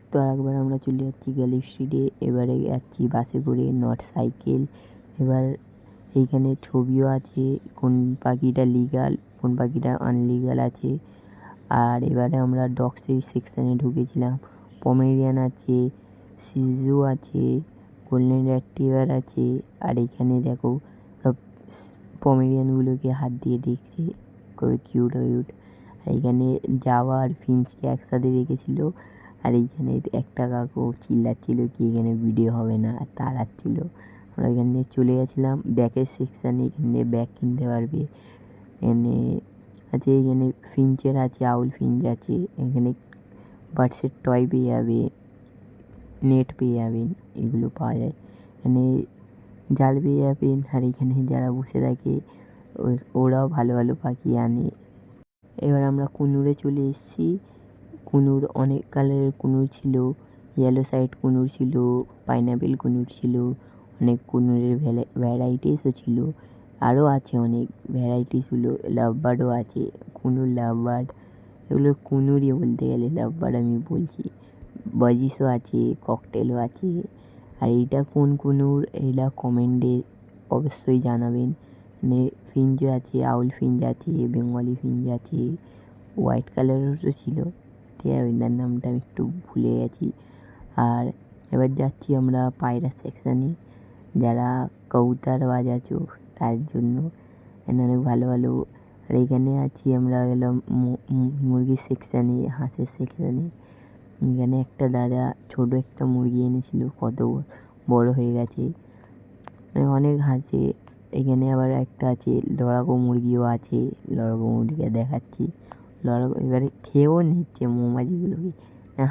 তো আরেকবার আমরা চলে যাচ্ছি গ্যালি স্ট্রিটে, এবারে যাচ্ছি বাসে করে, নট সাইকেল। এবার এইখানে ছবিও আছে কোন পাখিটা লিগাল কোন পাখিটা আনলিগাল আছে। আর এবারে আমরা ডগসের সেকশানে ঢুকেছিলাম। পমেরিয়ান আছে, সিজু আছে, গোল্ডেন রিট্রিভার আছে। আর এখানে দেখো সব পমেরিয়ানগুলোকে হাত দিয়ে দেখছে, খুবই কিউট কিউট। আর এখানে জাভা আর ফিঞ্চকে একসাথে রেখেছিল। আর এইখানে একটা কাকু চিল্লাচ্ছিল কি এখানে ভিডিও হবে না, আর তাড়াচ্ছিল। আমরা এখান থেকে চলে গেছিলাম ব্যাগের সেকশানে, এখান থেকে ব্যাগ কিনতে পারবে। এখানে আছে, এখানে ফিঞ্চের আছে, আউল ফিঞ্চ আছে। এখানে বার্ডসের টয় পেয়ে যাবে, নেট পেয়ে যাবেন, এগুলো পাওয়া যায়। এখানে জাল পেয়ে যাবেন। আর এখানে যারা বসে থাকে ওরাও ভালো ভালো পাখি আনে। এবার আমরা কুনুরে চলে এসেছি। কুনুর অনেক কালারের কুনুর ছিল, ইয়েলো সাইড কুনুর ছিল, পাইনাপেল কুনুর ছিল, অনেক কুনুরের ভ্যারাইটিসও ছিল। আরও আছে অনেক ভ্যারাইটিসগুলো, লাভ বার্ডও আছে, কুনুর লাভ বার্ড, এগুলো কুনুরই বলতে গেলে, লাভ বার্ড আমি বলছি। বাজিসও আছে, ককটেলও আছে। আর এইটা কোন কুনুর এইটা কমেন্টে অবশ্যই জানাবেন। মানে ফিঞ্চও আছে, আউল ফিঞ্চ আছে, বেঙ্গলি ফিঞ্চ আছে, হোয়াইট কালারেরও ছিল, ঠিক আছে, ওইটার নামটা আমি একটু ভুলে গেছি। আর এবার যাচ্ছি আমরা পায়রা সেকশানে, যারা কবুতরবাজ আছো তার জন্য এখানে অনেক ভালো ভালো। আর এখানে আছি আমরা এলাম মুরগির সেকশানে, হাঁসের সেকশানে। এখানে একটা দাদা ছোটো একটা মুরগি এনেছিল, কত বড় হয়ে গেছে, অনেক হাসে। এখানে আবার একটা আছে লড়াকো মুরগিও আছে, লড়াকো মুরগিকে দেখাচ্ছি, লড়াকো এবারে খেয়েও নিচ্ছে মৌমাছিগুলোকে।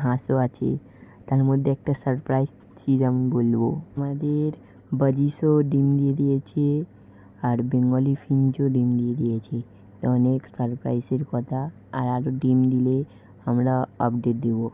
হাঁসও আছে, তার মধ্যে একটা সারপ্রাইজ চিজ আমি বলবো, আমাদের বাজিসও ডিম দিয়ে দিয়েছে, আর বেঙ্গলি ফিঞ্চও ডিম দিয়ে দিয়েছে। অনেক সারপ্রাইজের কথা, আর আরও ডিম দিলে আমরা আপডেট দেবো।